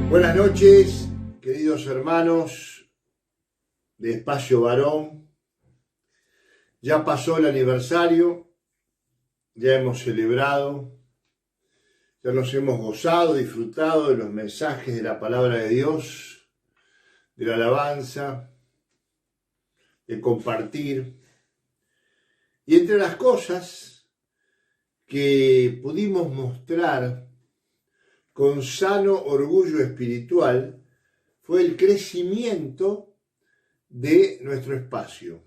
Buenas noches, queridos hermanos de Espacio Varón. Ya pasó el aniversario, ya hemos celebrado, ya nos hemos gozado, disfrutado de los mensajes de la palabra de Dios, de la alabanza, de compartir. Y entre las cosas que pudimos mostrar con sano orgullo espiritual fue el crecimiento de nuestro espacio.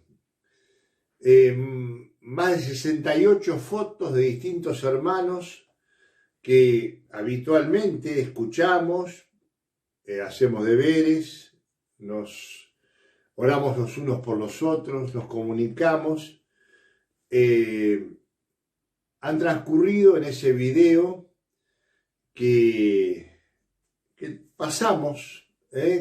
Más de 68 fotos de distintos hermanos que habitualmente escuchamos, hacemos deberes, nos oramos los unos por los otros, nos comunicamos. Han transcurrido en ese video que pasamos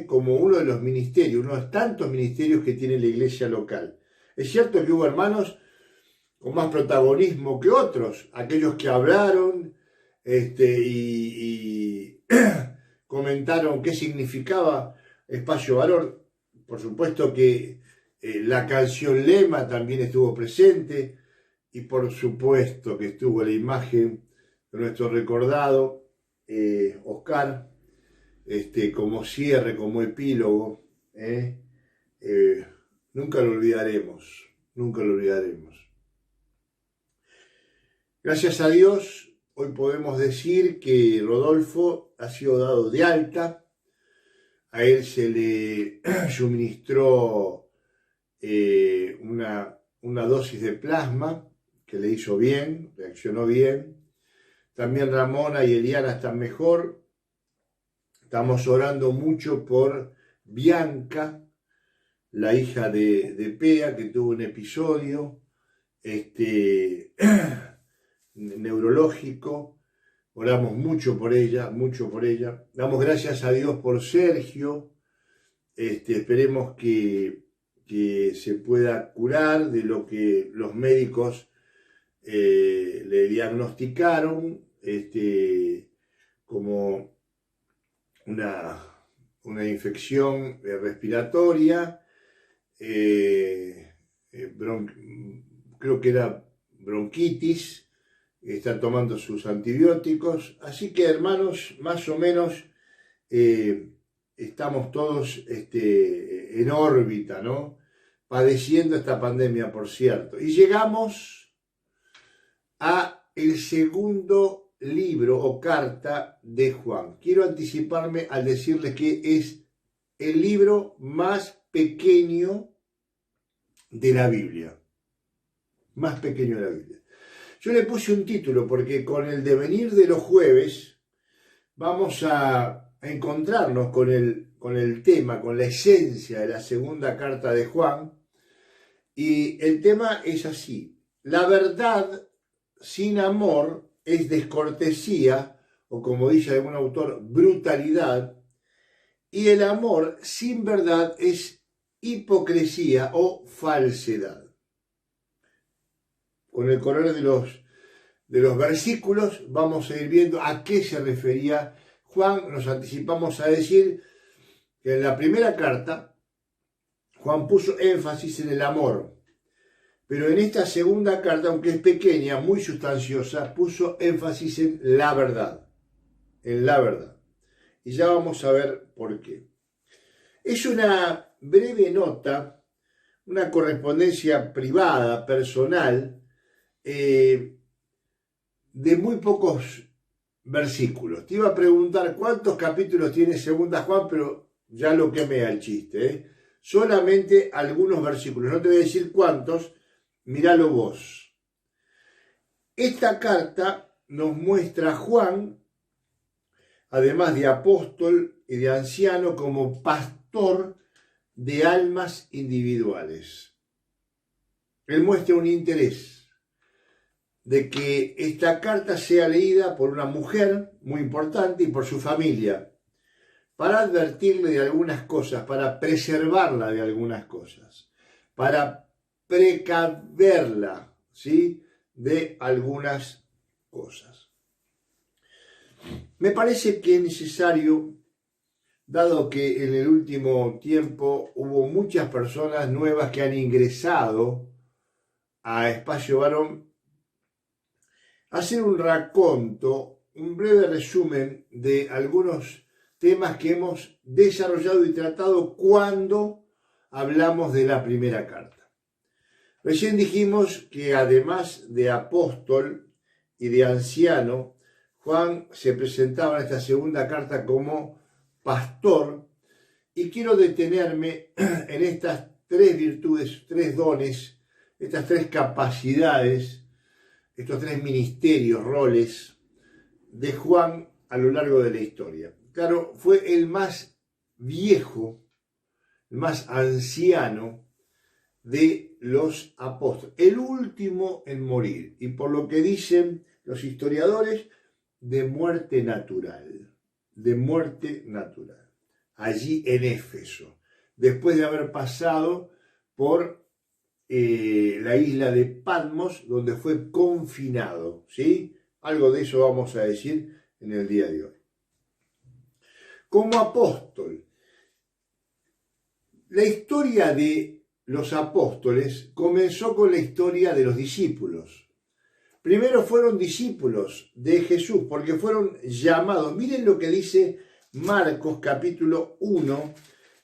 como uno de los ministerios, uno de los tantos ministerios que tiene la iglesia local. Es cierto que hubo hermanos con más protagonismo que otros, aquellos que hablaron y comentaron qué significaba Espacio Varón. Por supuesto que la canción lema también estuvo presente y por supuesto que estuvo la imagen de nuestro recordado Oscar, como cierre, como epílogo. Nunca lo olvidaremos, nunca lo olvidaremos. Gracias a Dios, hoy podemos decir que Rodolfo ha sido dado de alta. A él se le suministró una dosis de plasma que le hizo bien, reaccionó bien. También Ramona y Eliana están mejor. Estamos orando mucho por Bianca, la hija de Pea, que tuvo un episodio neurológico. Oramos mucho por ella, mucho por ella. Damos gracias a Dios por Sergio. Esperemos que se pueda curar de lo que los médicos le diagnosticaron como una infección respiratoria, creo que era bronquitis. Está tomando sus antibióticos, así que hermanos, más o menos estamos todos en órbita, ¿no? Padeciendo esta pandemia, por cierto. Y llegamos a el segundo libro o carta de Juan. Quiero anticiparme al decirles que es el libro más pequeño de la Biblia. Más pequeño de la Biblia. Yo le puse un título porque con el devenir de los jueves vamos a encontrarnos con el tema, con la esencia de la segunda carta de Juan. Y el tema es así: la verdad sin amor es descortesía, o como dice algún autor, brutalidad, y el amor sin verdad es hipocresía o falsedad. Con el correr de los versículos vamos a ir viendo a qué se refería Juan. Nos anticipamos a decir que en la primera carta Juan puso énfasis en el amor, pero en esta segunda carta, aunque es pequeña, muy sustanciosa, puso énfasis en la verdad, y ya vamos a ver por qué. Es una breve nota, una correspondencia privada, personal, de muy pocos versículos. Te iba a preguntar cuántos capítulos tiene segunda Juan, pero ya lo quemé al chiste, Solamente algunos versículos, no te voy a decir cuántos, míralo vos. Esta carta nos muestra a Juan, además de apóstol y de anciano, como pastor de almas individuales. Él muestra un interés de que esta carta sea leída por una mujer muy importante y por su familia, para advertirle de algunas cosas, para preservarla de algunas cosas, para precaverla, ¿sí?, de algunas cosas. Me parece que es necesario dado que en el último tiempo hubo muchas personas nuevas que han ingresado a Espacio Varón, hacer un raconto, un breve resumen de algunos temas que hemos desarrollado y tratado cuando hablamos de la primera carta. Recién dijimos que además de apóstol y de anciano, Juan se presentaba en esta segunda carta como pastor, y quiero detenerme en estas tres virtudes, tres dones, estas tres capacidades, estos tres ministerios, roles de Juan a lo largo de la historia. Claro, fue el más viejo, el más anciano de los apóstoles, el último en morir, y por lo que dicen los historiadores, de muerte natural, allí en Éfeso, después de haber pasado por la isla de Patmos, donde fue confinado, ¿sí? Algo de eso vamos a decir en el día de hoy. Como apóstol, la historia de los apóstoles comenzó con la historia de los discípulos. Primero fueron discípulos de Jesús, porque fueron llamados. Miren lo que dice Marcos capítulo 1,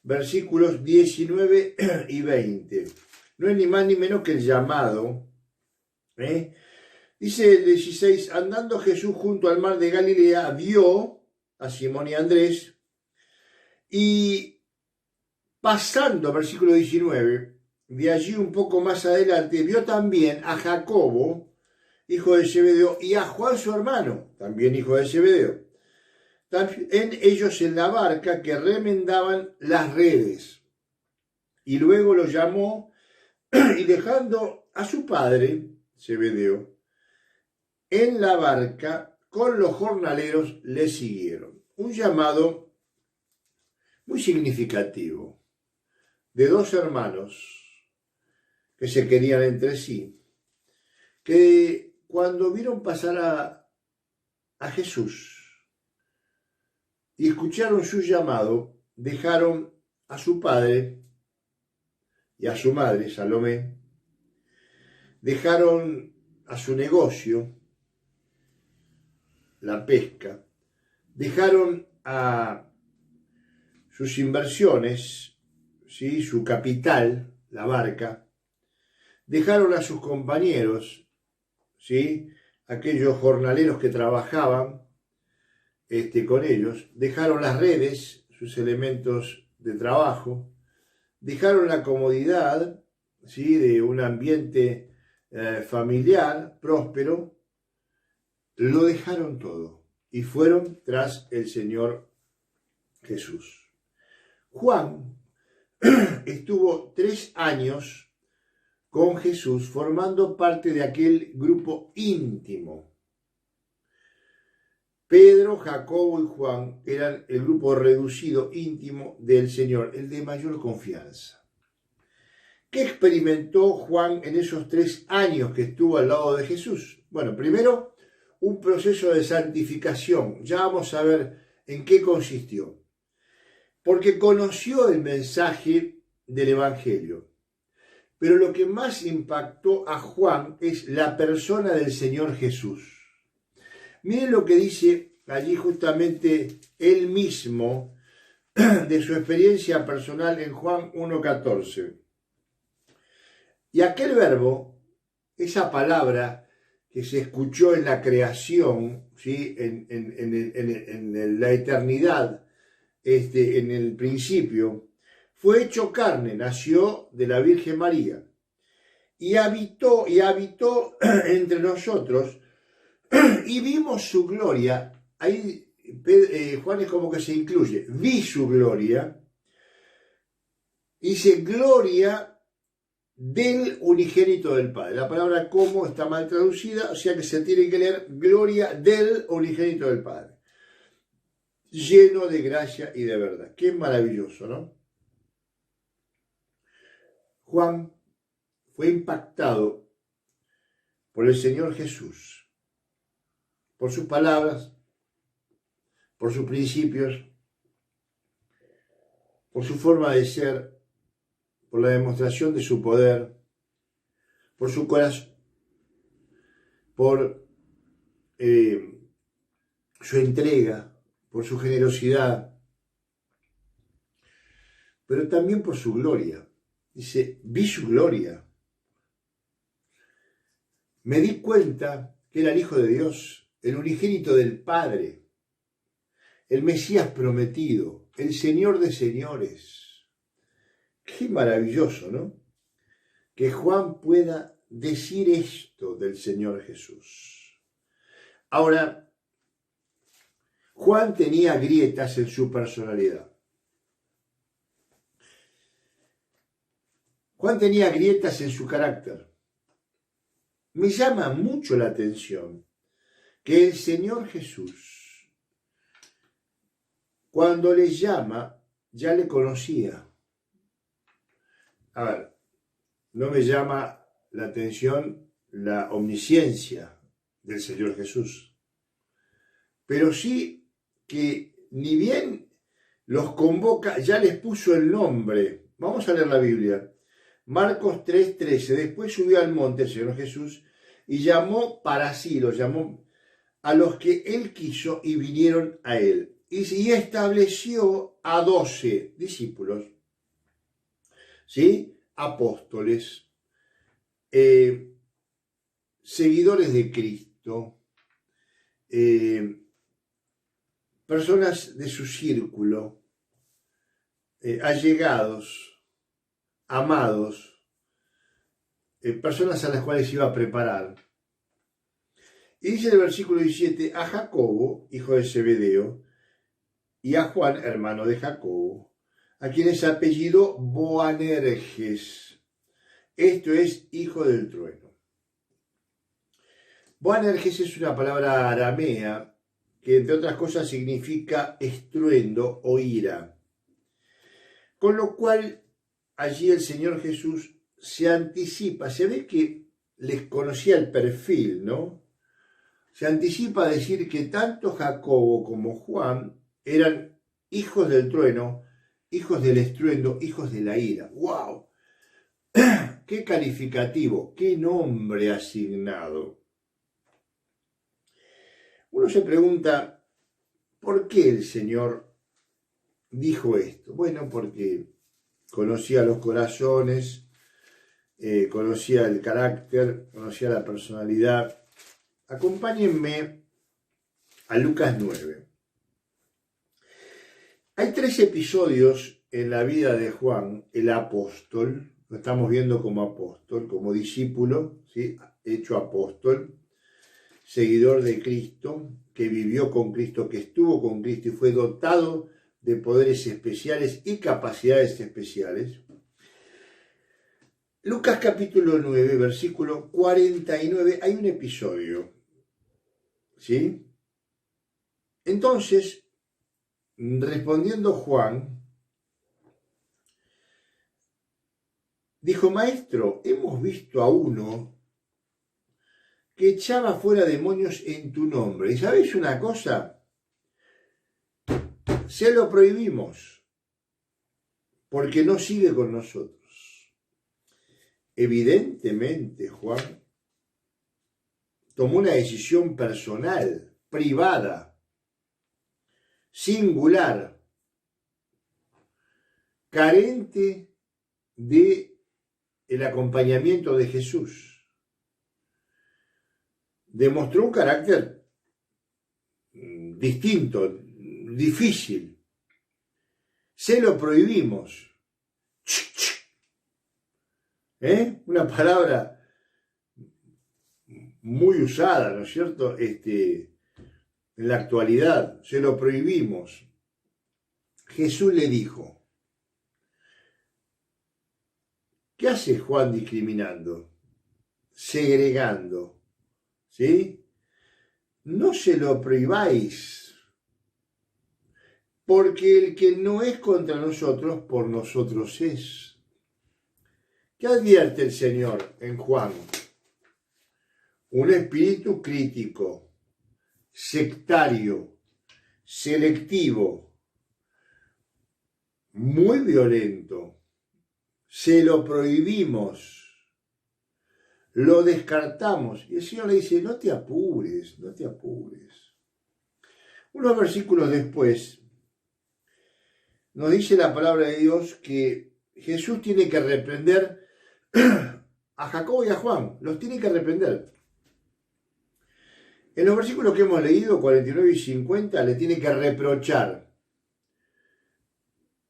versículos 19 y 20. No es ni más ni menos que el llamado. Dice el 16, andando Jesús junto al mar de Galilea, vio a Simón y Andrés, y pasando, versículo 19, de allí un poco más adelante, vio también a Jacobo, hijo de Zebedeo, y a Juan su hermano, también hijo de Zebedeo, en ellos en la barca que remendaban las redes. Y luego los llamó, y dejando a su padre, Zebedeo, en la barca con los jornaleros, le siguieron. Un llamado muy significativo de dos hermanos que se querían entre sí, que cuando vieron pasar a Jesús y escucharon su llamado, dejaron a su padre y a su madre, Salomé, dejaron a su negocio, la pesca, dejaron a sus inversiones, ¿sí? Su capital, la barca, dejaron a sus compañeros, ¿sí? Aquellos jornaleros que trabajaban con ellos, dejaron las redes, sus elementos de trabajo, dejaron la comodidad, ¿sí? De un ambiente familiar, próspero, lo dejaron todo y fueron tras el Señor Jesús. Juan estuvo 3 años con Jesús formando parte de aquel grupo íntimo. Pedro, Jacobo y Juan eran el grupo reducido íntimo del Señor, el de mayor confianza. ¿Qué experimentó Juan en esos 3 años que estuvo al lado de Jesús? Bueno, primero, un proceso de santificación. Ya vamos a ver en qué consistió. Porque conoció el mensaje del Evangelio. Pero lo que más impactó a Juan es la persona del Señor Jesús. Miren lo que dice allí justamente él mismo de su experiencia personal en Juan 1:14. Y aquel verbo, esa palabra que se escuchó en la creación, ¿sí? en la eternidad, en el principio, fue hecho carne, nació de la Virgen María y habitó entre nosotros y vimos su gloria. Ahí Juan es como que se incluye, vi su gloria, dice gloria del unigénito del Padre. La palabra como está mal traducida, o sea que se tiene que leer gloria del unigénito del Padre, lleno de gracia y de verdad. Qué maravilloso, ¿no? Juan fue impactado por el Señor Jesús, por sus palabras, por sus principios, por su forma de ser, por la demostración de su poder, por su corazón, por su entrega, por su generosidad, pero también por su gloria. Dice, vi su gloria. Me di cuenta que era el Hijo de Dios, el unigénito del Padre, el Mesías prometido, el Señor de señores. Qué maravilloso, ¿no? Que Juan pueda decir esto del Señor Jesús. Ahora, Juan tenía grietas en su personalidad. Juan tenía grietas en su carácter. Me llama mucho la atención que el Señor Jesús, cuando le llama, ya le conocía. A ver, no me llama la atención la omnisciencia del Señor Jesús, pero sí que ni bien los convoca, ya les puso el nombre. Vamos a leer la Biblia. Marcos 3:13. Después subió al monte el Señor Jesús y llamó para sí, los llamó a los que él quiso y vinieron a él. Y estableció a 12 discípulos, ¿sí? Apóstoles, seguidores de Cristo, personas de su círculo, allegados, amados, personas a las cuales iba a preparar. Y dice en el versículo 17, a Jacobo, hijo de Zebedeo, y a Juan, hermano de Jacobo, a quien es apellido Boanerges, esto es, hijo del trueno. Boanerges es una palabra aramea que entre otras cosas significa estruendo o ira. Con lo cual allí el Señor Jesús se anticipa, se ve que les conocía el perfil, ¿no? Se anticipa a decir que tanto Jacobo como Juan eran hijos del trueno, hijos del estruendo, hijos de la ira. ¡Wow! ¡Qué calificativo! ¡Qué nombre asignado! Uno se pregunta, ¿por qué el Señor dijo esto? Bueno, porque conocía los corazones, conocía el carácter, conocía la personalidad. Acompáñenme a Lucas 9. Hay 3 episodios en la vida de Juan, el apóstol, lo estamos viendo como apóstol, como discípulo, ¿sí? Hecho apóstol, seguidor de Cristo, que vivió con Cristo, que estuvo con Cristo y fue dotado de poderes especiales y capacidades especiales. Lucas capítulo 9, versículo 49, hay un episodio, ¿sí? Entonces, respondiendo Juan, dijo, maestro, hemos visto a uno que echaba fuera demonios en tu nombre. ¿Y sabéis una cosa? Se lo prohibimos, porque no sigue con nosotros. Evidentemente, Juan tomó una decisión personal, privada, singular, carente de el acompañamiento de Jesús. Demostró un carácter distinto, difícil. Se lo prohibimos. Una palabra muy usada, ¿no es cierto? En la actualidad, se lo prohibimos. Jesús le dijo, ¿qué hace Juan discriminando? Segregando. ¿Sí? No se lo prohibáis, porque el que no es contra nosotros, por nosotros es. ¿Qué advierte el Señor en Juan? Un espíritu crítico, sectario, selectivo, muy violento. Se lo prohibimos, lo descartamos. Y el Señor le dice, no te apures, no te apures. Unos versículos después, nos dice la palabra de Dios que Jesús tiene que reprender a Jacobo y a Juan, los tiene que reprender. En los versículos que hemos leído, 49 y 50, le tiene que reprochar.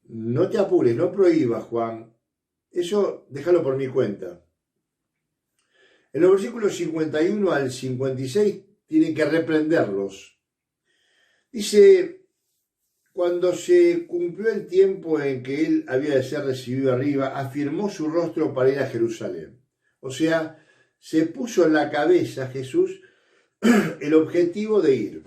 No te apures, no prohíbas, Juan. Eso déjalo por mi cuenta. En los versículos 51 al 56 tiene que reprenderlos. Dice, cuando se cumplió el tiempo en que él había de ser recibido arriba, afirmó su rostro para ir a Jerusalén. O sea, se puso en la cabeza Jesús el objetivo de ir.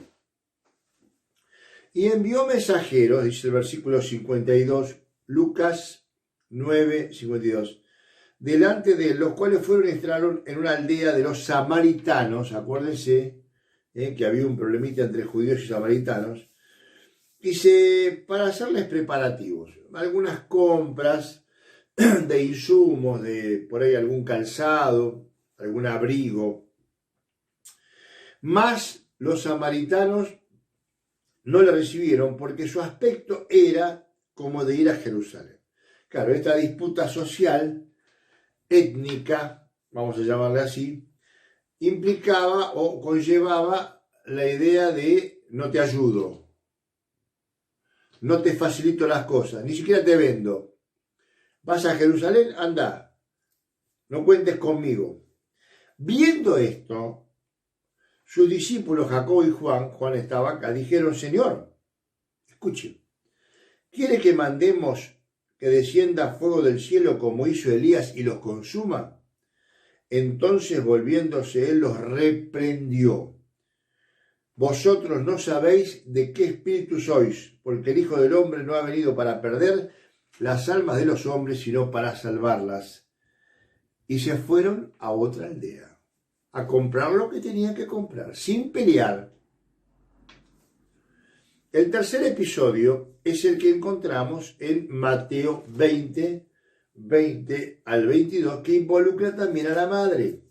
Y envió mensajeros, dice el versículo 52, Lucas 9, 52, delante de los cuales fueron y entraron en una aldea de los samaritanos, acuérdense que había un problemita entre judíos y samaritanos, dice, para hacerles preparativos, algunas compras de insumos, de por ahí algún calzado, algún abrigo. Mas los samaritanos no le recibieron porque su aspecto era como de ir a Jerusalén. Claro, esta disputa social, étnica, vamos a llamarle así, implicaba o conllevaba la idea de no te ayudo, no te facilito las cosas, ni siquiera te vendo. Vas a Jerusalén, anda, no cuentes conmigo. Viendo esto, sus discípulos Jacobo y Juan estaba acá, dijeron, Señor, escuche, ¿quiere que mandemos que descienda fuego del cielo como hizo Elías y los consuma? Entonces volviéndose él los reprendió. Vosotros no sabéis de qué espíritu sois, porque el Hijo del Hombre no ha venido para perder las almas de los hombres, sino para salvarlas. Y se fueron a otra aldea, a comprar lo que tenían que comprar, sin pelear. El tercer episodio es el que encontramos en Mateo 20, 20 al 22, que involucra también a la madre.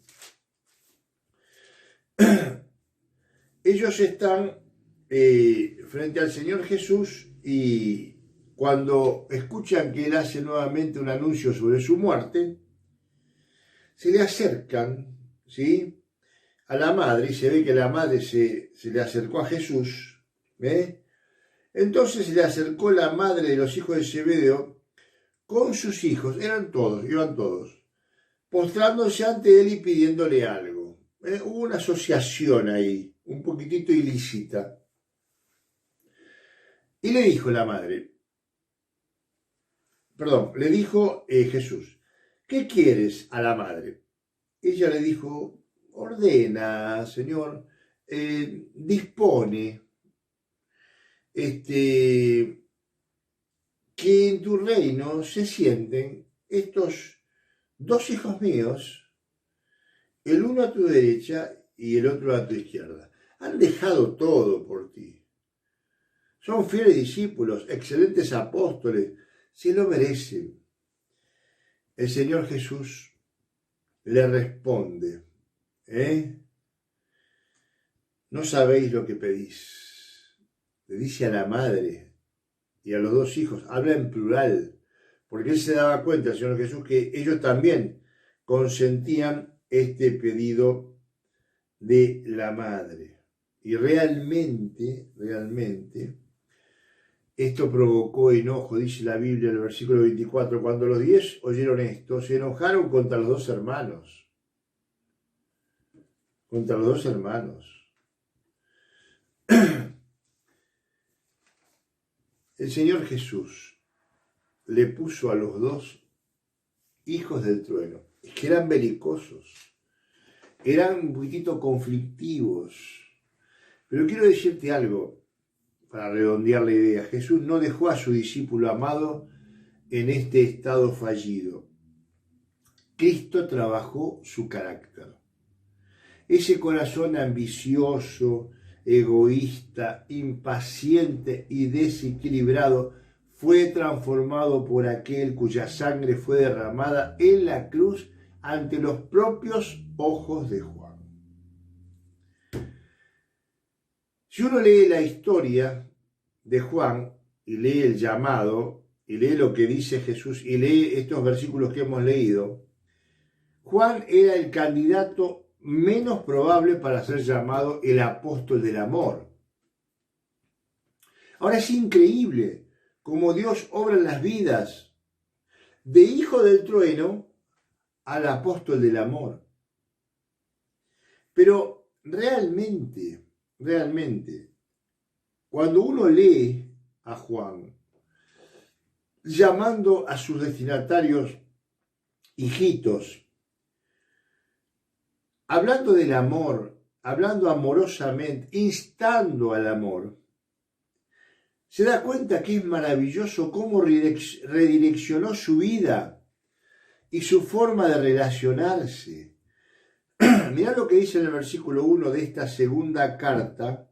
Ellos están frente al Señor Jesús y cuando escuchan que Él hace nuevamente un anuncio sobre su muerte, se le acercan, ¿sí?, a la madre, y se ve que la madre se le acercó a Jesús, Entonces se le acercó la madre de los hijos de Zebedeo con sus hijos, iban todos, postrándose ante él y pidiéndole algo. Hubo una asociación ahí, un poquitito ilícita. Y le dijo la madre, le dijo Jesús, ¿qué quieres a la madre? Ella le dijo, ordena, Señor, dispone, que en tu reino se sienten estos dos hijos míos, el uno a tu derecha y el otro a tu izquierda. Han dejado todo por ti. Son fieles discípulos, excelentes apóstoles, se lo merecen. El Señor Jesús le responde, no sabéis lo que pedís. Le dice a la madre y a los dos hijos, habla en plural, porque él se daba cuenta, el Señor Jesús, que ellos también consentían este pedido de la madre. Y realmente, esto provocó enojo, dice la Biblia en el versículo 24, cuando los 10 oyeron esto, se enojaron contra los dos hermanos. El Señor Jesús le puso a los dos hijos del trueno, es que eran belicosos, eran un poquitito conflictivos. Pero quiero decirte algo, para redondear la idea. Jesús no dejó a su discípulo amado en este estado fallido. Cristo trabajó su carácter. Ese corazón ambicioso, egoísta, impaciente y desequilibrado fue transformado por aquel cuya sangre fue derramada en la cruz ante los propios ojos de Juan. Si uno lee la historia de Juan y lee el llamado y lee lo que dice Jesús y lee estos versículos que hemos leído, Juan era el candidato menos probable para ser llamado el apóstol del amor. Ahora es increíble cómo Dios obra en las vidas de hijo del trueno al apóstol del amor. Pero realmente, cuando uno lee a Juan llamando a sus destinatarios hijitos, hablando del amor, hablando amorosamente, instando al amor, se da cuenta que es maravilloso cómo redireccionó su vida y su forma de relacionarse. Mirá lo que dice en el versículo 1 de esta segunda carta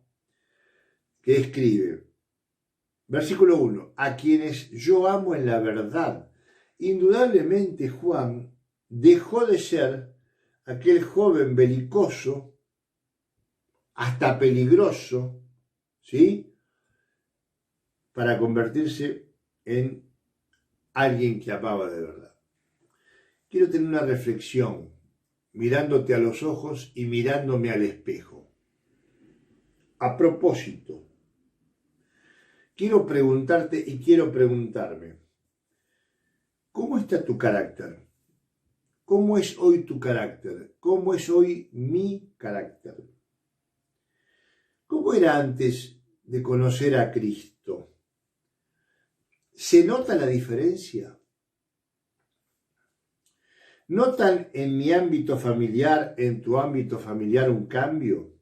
que escribe. Versículo 1. A quienes yo amo en la verdad. Indudablemente Juan dejó de ser aquel joven belicoso, hasta peligroso, ¿sí?, para convertirse en alguien que amaba de verdad. Quiero tener una reflexión, mirándote a los ojos y mirándome al espejo. A propósito, quiero preguntarte y quiero preguntarme, ¿cómo está tu carácter? ¿Cómo es hoy tu carácter? ¿Cómo es hoy mi carácter? ¿Cómo era antes de conocer a Cristo? ¿Se nota la diferencia? ¿Notan en mi ámbito familiar, en tu ámbito familiar, un cambio?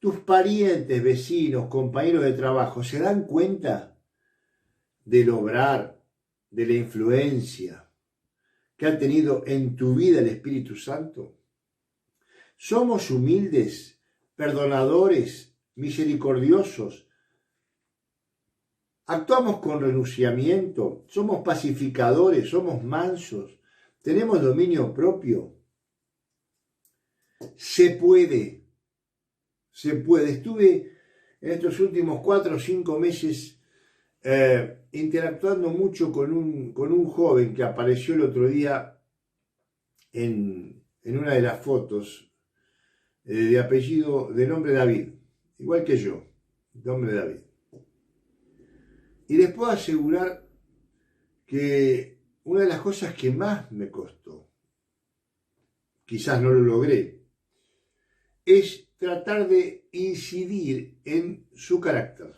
¿Tus parientes, vecinos, compañeros de trabajo se dan cuenta del obrar, de la influencia que ha tenido en tu vida el Espíritu Santo? ¿Somos humildes, perdonadores, misericordiosos? ¿Actuamos con renunciamiento? ¿Somos pacificadores? ¿Somos mansos? ¿Tenemos dominio propio? Se puede. Estuve en estos últimos 4 o 5 meses interactuando mucho con un joven que apareció el otro día en una de las fotos, de nombre David, igual que yo, nombre David. Y les puedo asegurar que una de las cosas que más me costó, quizás no lo logré, es tratar de incidir en su carácter.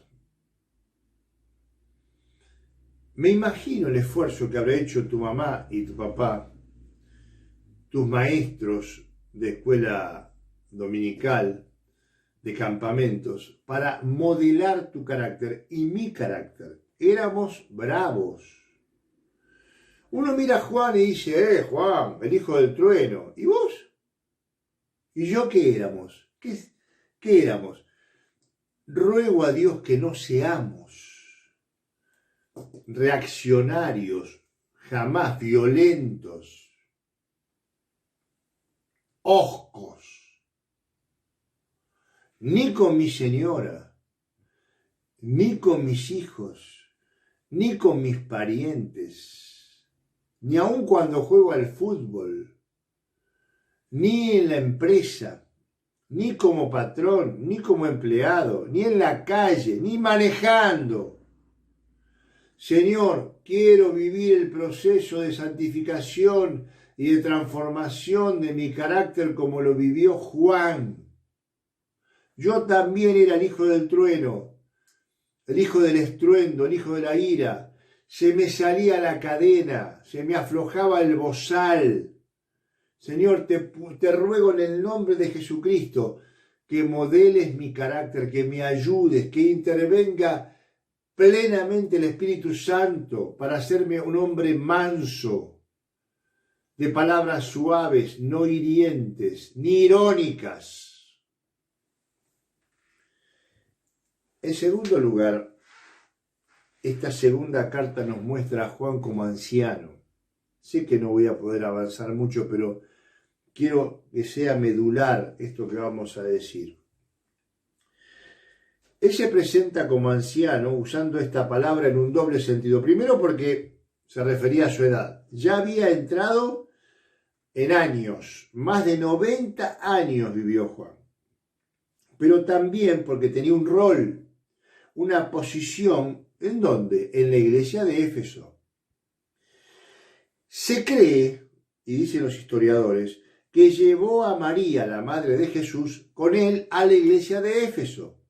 Me imagino el esfuerzo que habrá hecho tu mamá y tu papá, tus maestros de escuela dominical, de campamentos, para modelar tu carácter y mi carácter. Éramos bravos. Uno mira a Juan y dice, Juan, el hijo del trueno. ¿Y vos? ¿Y yo qué éramos? ¿Qué éramos? Ruego a Dios que no seamos reaccionarios, jamás violentos, hoscos, ni con mi señora, ni con mis hijos, ni con mis parientes, ni aun cuando juego al fútbol, ni en la empresa, ni como patrón, ni como empleado, ni en la calle, ni manejando. Señor, quiero vivir el proceso de santificación y de transformación de mi carácter como lo vivió Juan. Yo también era el hijo del trueno, el hijo del estruendo, el hijo de la ira. Se me salía la cadena, se me aflojaba el bozal. Señor, te ruego en el nombre de Jesucristo que modeles mi carácter, que me ayudes, que intervenga plenamente el Espíritu Santo para hacerme un hombre manso, de palabras suaves, no hirientes, ni irónicas. En segundo lugar, esta segunda carta nos muestra a Juan como anciano. Sé que no voy a poder avanzar mucho, pero quiero que sea medular esto que vamos a decir. Él se presenta como anciano usando esta palabra en un doble sentido. Primero porque se refería a su edad. Ya había entrado en años, más de 90 años vivió Juan. Pero también porque tenía un rol, una posición, ¿en dónde? En la iglesia de Éfeso. Se cree, y dicen los historiadores, que llevó a María, la madre de Jesús, con él a la iglesia de Éfeso.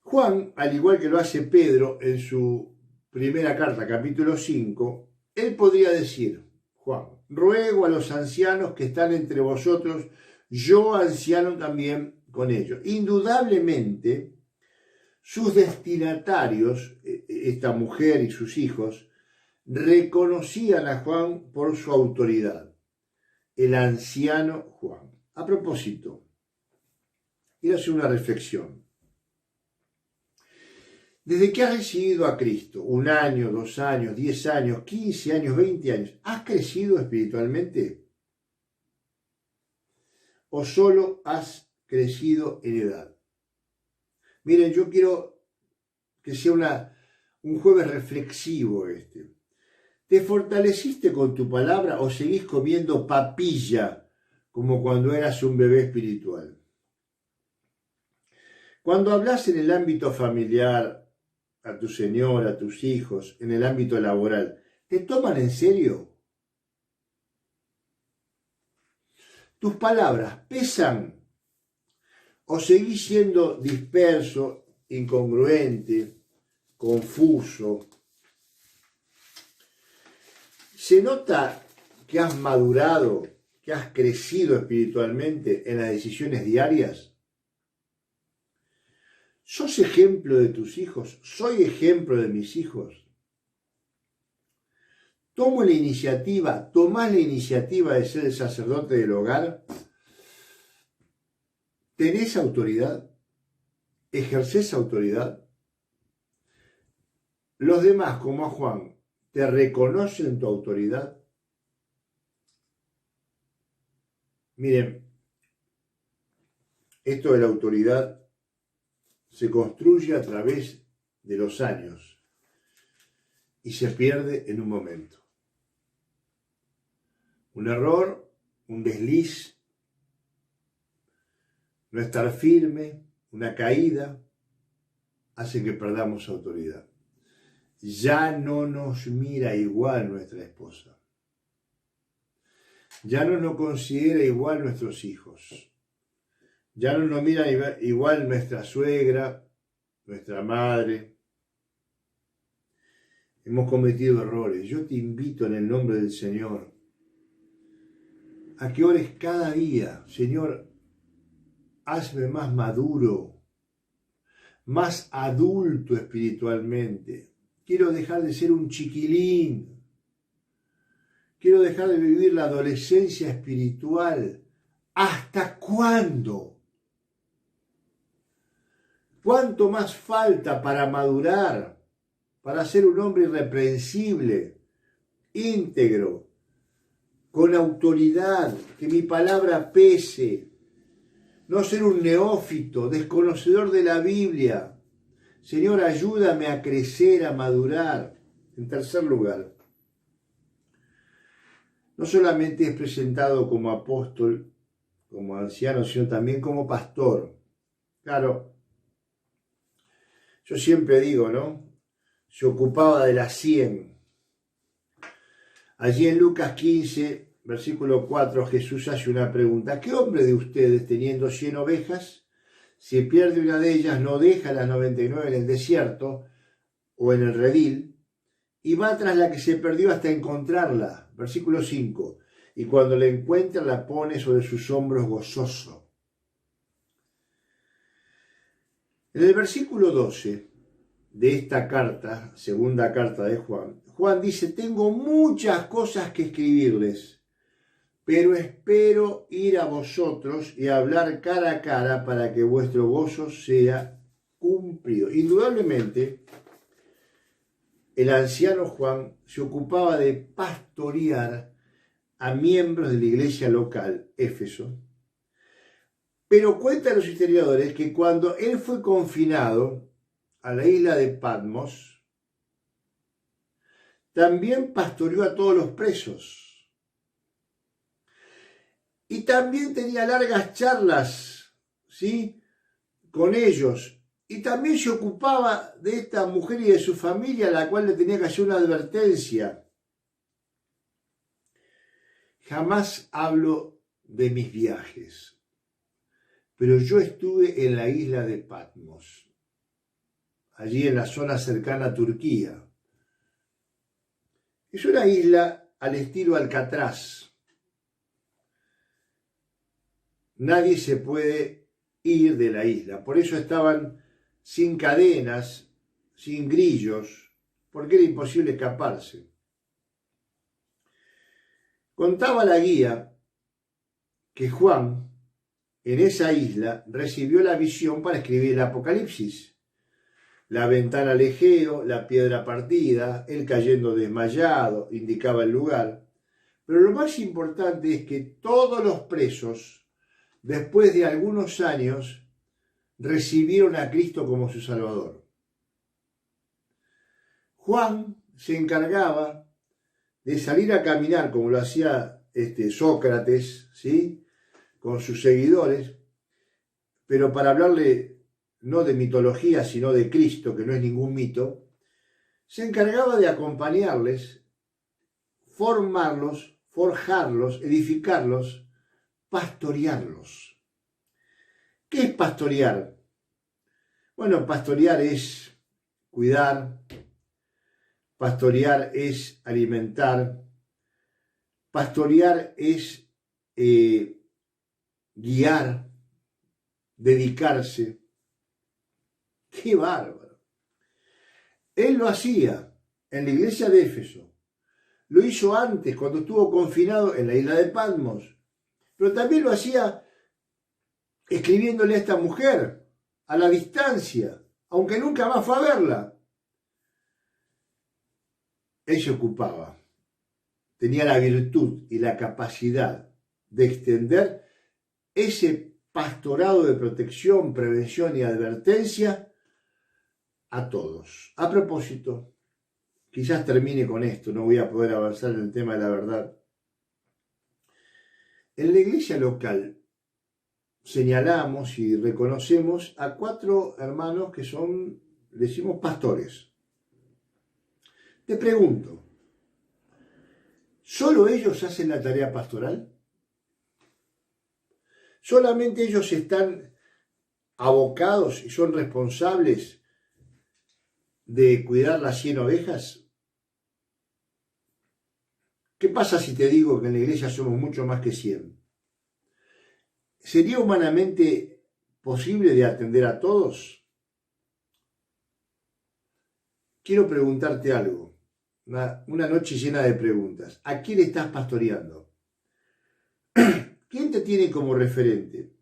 Juan, al igual que lo hace Pedro en su primera carta, capítulo 5, él podría decir, Juan, ruego a los ancianos que están entre vosotros, yo anciano también con ellos. Indudablemente, sus destinatarios, esta mujer y sus hijos, reconocían a Juan por su autoridad, el anciano Juan. A propósito, quiero hacer una reflexión. Desde que has recibido a Cristo, 1 año, 2 años, 10 años, 15 años, 20 años, ¿has crecido espiritualmente? ¿O solo has crecido en edad? Miren, yo quiero que sea un jueves reflexivo este. ¿Te fortaleciste con tu palabra o seguís comiendo papilla como cuando eras un bebé espiritual? Cuando hablas en el ámbito familiar, a tu señora, a tus hijos, en el ámbito laboral, ¿te toman en serio? ¿Tus palabras pesan? ¿O seguís siendo disperso, incongruente, confuso? ¿Se nota que has madurado, que has crecido espiritualmente en las decisiones diarias? ¿Sos ejemplo de tus hijos? ¿Soy ejemplo de mis hijos? ¿Tomás la iniciativa de ser el sacerdote del hogar? ¿Tenés autoridad? ¿Ejercés autoridad? ¿Los demás, como a Juan, te reconocen tu autoridad? Miren, esto de la autoridad se construye a través de los años y se pierde en un momento. Un error, un desliz, no estar firme, una caída, hace que perdamos autoridad. Ya no nos mira igual nuestra esposa. Ya no nos considera igual nuestros hijos. Ya no nos mira igual nuestra suegra, nuestra madre. Hemos cometido errores. Yo te invito en el nombre del Señor a que ores cada día. Señor, hazme más maduro, más adulto espiritualmente. Quiero dejar de ser un chiquilín. Quiero dejar de vivir la adolescencia espiritual. ¿Hasta cuándo? ¿Cuánto más falta para madurar, para ser un hombre irreprensible, íntegro, con autoridad, que mi palabra pese, no ser un neófito, desconocedor de la Biblia? Señor, ayúdame a crecer, a madurar. En tercer lugar, no solamente es presentado como apóstol, como anciano, sino también como pastor. Claro, yo siempre digo, ¿no? Se ocupaba de las 100. Allí en Lucas 15, versículo 4, Jesús hace una pregunta. ¿Qué hombre de ustedes, teniendo 100 ovejas, si pierde una de ellas, no deja las 99 en el desierto o en el redil y va tras la que se perdió hasta encontrarla? Versículo 5. Y cuando la encuentra, la pone sobre sus hombros gozoso. En el versículo 12 de esta carta, segunda carta de Juan, Juan dice: tengo muchas cosas que escribirles, pero espero ir a vosotros y hablar cara a cara para que vuestro gozo sea cumplido. cumplido. Indudablemente, el anciano Juan se ocupaba de pastorear a miembros de la iglesia local, Éfeso, pero cuentan los historiadores que cuando él fue confinado a la isla de Patmos, también pastoreó a todos los presos. Y también tenía largas charlas, ¿sí?, con ellos. Y también se ocupaba de esta mujer y de su familia, a la cual le tenía que hacer una advertencia. Jamás hablo de mis viajes, pero yo estuve en la isla de Patmos, allí en la zona cercana a Turquía. Es una isla al estilo Alcatraz. Nadie se puede ir de la isla, por eso estaban sin cadenas, sin grillos, porque era imposible escaparse. Contaba la guía que Juan, en esa isla, recibió la visión para escribir el Apocalipsis. La ventana al Egeo, la piedra partida, él cayendo desmayado, indicaba el lugar. Pero lo más importante es que todos los presos, después de algunos años, recibieron a Cristo como su Salvador. Juan se encargaba de salir a caminar, como lo hacía Sócrates, ¿sí?, con sus seguidores, pero para hablarle no de mitología, sino de Cristo, que no es ningún mito, se encargaba de acompañarles, formarlos, forjarlos, edificarlos, pastorearlos. ¿Qué es pastorear? Bueno, pastorear es cuidar, pastorear es alimentar, pastorear es guiar, dedicarse. ¡Qué bárbaro! Él lo hacía en la iglesia de Éfeso. Lo hizo antes, cuando estuvo confinado en la isla de Patmos. Pero también lo hacía escribiéndole a esta mujer, a la distancia, aunque nunca más fue a verla. Él se ocupaba. Tenía la virtud y la capacidad de extender ese pastorado de protección, prevención y advertencia a todos. A propósito, quizás termine con esto, no voy a poder avanzar en el tema de la verdad. En la iglesia local señalamos y reconocemos a 4 hermanos que son, decimos, pastores. Te pregunto, ¿solo ellos hacen la tarea pastoral? ¿Solamente ellos están abocados y son responsables de cuidar las 100 ovejas? ¿Qué pasa si te digo que en la iglesia somos mucho más que 100? ¿Sería humanamente posible de atender a todos? Quiero preguntarte algo, una noche llena de preguntas. ¿A quién estás pastoreando? ¿Quién te tiene como referente?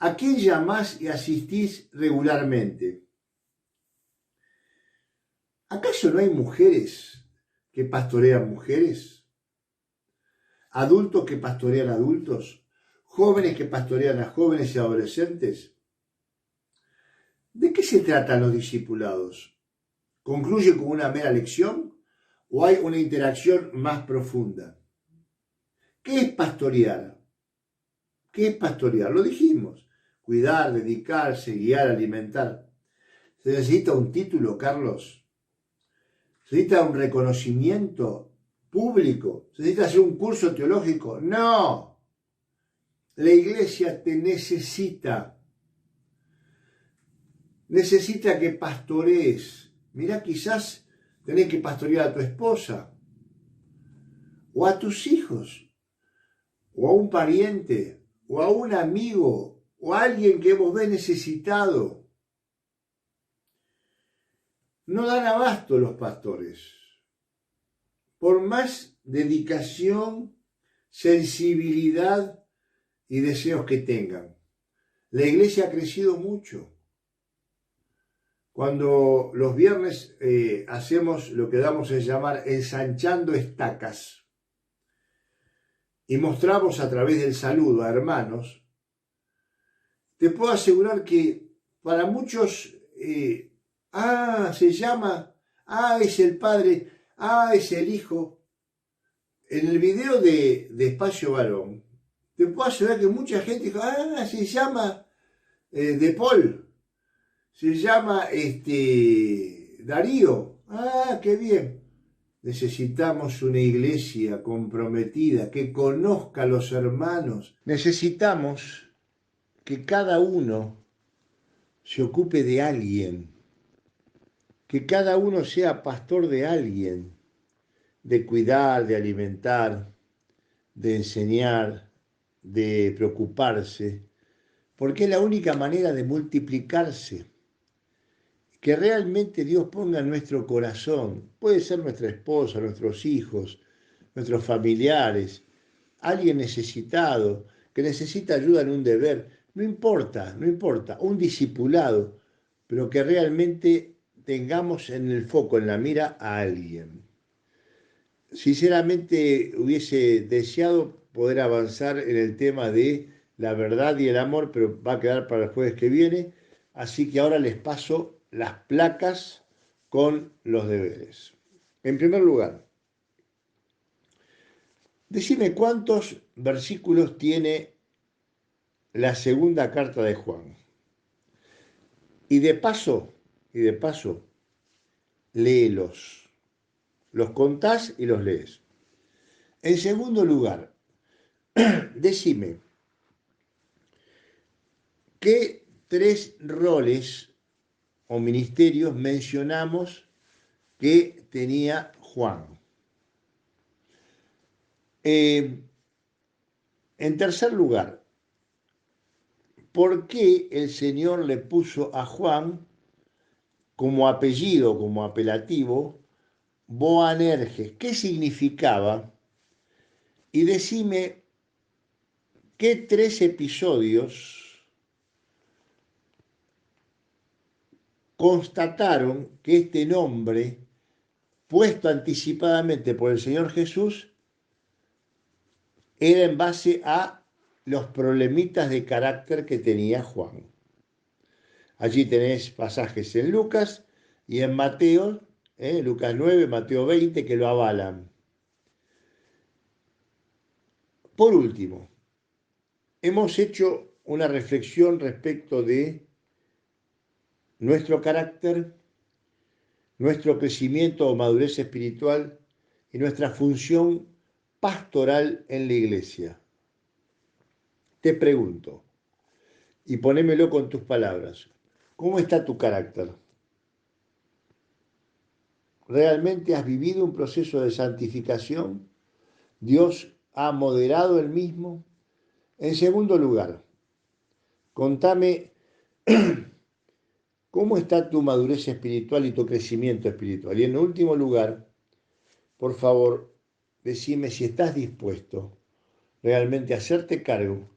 ¿A quién llamás y asistís regularmente? ¿Acaso no hay mujeres que pastorean mujeres? ¿Adultos que pastorean adultos? ¿Jóvenes que pastorean a jóvenes y adolescentes? ¿De qué se tratan los discipulados? ¿Concluye con una mera lección o hay una interacción más profunda? ¿Qué es pastorear? ¿Qué es pastorear? Lo dijimos. Cuidar, dedicarse, guiar, alimentar. ¿Se necesita un título, Carlos? ¿Se necesita un reconocimiento público? ¿Se necesita hacer un curso teológico? No. La iglesia te necesita. Necesita que pastorees. Mirá, quizás tenés que pastorear a tu esposa, o a tus hijos, o a un pariente, o a un amigo, o a alguien que vos ves necesitado. No dan abasto los pastores. Por más dedicación, sensibilidad y deseos que tengan. La iglesia ha crecido mucho. cuando los viernes hacemos lo que damos en llamar ensanchando estacas y mostramos a través del saludo a hermanos, te puedo asegurar que para muchos, se llama, es el padre, es el hijo. En el video de Espacio Varón, te puedo asegurar que mucha gente dijo, se llama De Paul, se llama Darío, qué bien. Necesitamos una iglesia comprometida, que conozca a los hermanos. Necesitamos que cada uno se ocupe de alguien, que cada uno sea pastor de alguien, de cuidar, de alimentar, de enseñar, de preocuparse, porque es la única manera de multiplicarse. Que realmente Dios ponga en nuestro corazón, puede ser nuestra esposa, nuestros hijos, nuestros familiares, alguien necesitado, que necesita ayuda en un deber, no importa, un discipulado, pero que realmente tengamos en el foco, en la mira a alguien. Sinceramente hubiese deseado poder avanzar en el tema de la verdad y el amor, pero va a quedar para el jueves que viene, así que ahora les paso las placas con los deberes. En primer lugar, decime cuántos versículos tiene la segunda carta de Juan. Y de paso, léelos. Los contás y los lees. En segundo lugar, decime, ¿qué 3 roles o ministerios mencionamos que tenía Juan? En tercer lugar, ¿por qué el Señor le puso a Juan como apellido, como apelativo, Boanerges? ¿Qué significaba? Y decime, ¿qué 3 episodios constataron que este nombre, puesto anticipadamente por el Señor Jesús, era en base a los problemitas de carácter que tenía Juan? Allí tenés pasajes en Lucas y en Mateo, Lucas 9, Mateo 20, que lo avalan. Por último, hemos hecho una reflexión respecto de nuestro carácter, nuestro crecimiento o madurez espiritual y nuestra función pastoral en la iglesia. Te pregunto, y ponémelo con tus palabras, ¿cómo está tu carácter? ¿Realmente has vivido un proceso de santificación? ¿Dios ha moderado el mismo? En segundo lugar, contame cómo está tu madurez espiritual y tu crecimiento espiritual. Y en último lugar, por favor, decime si estás dispuesto realmente a hacerte cargo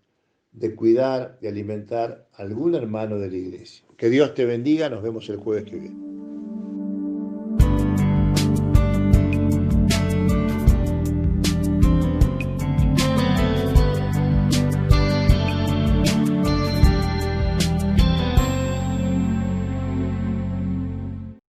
de cuidar, de alimentar a algún hermano de la iglesia. Que Dios te bendiga, nos vemos el jueves que viene.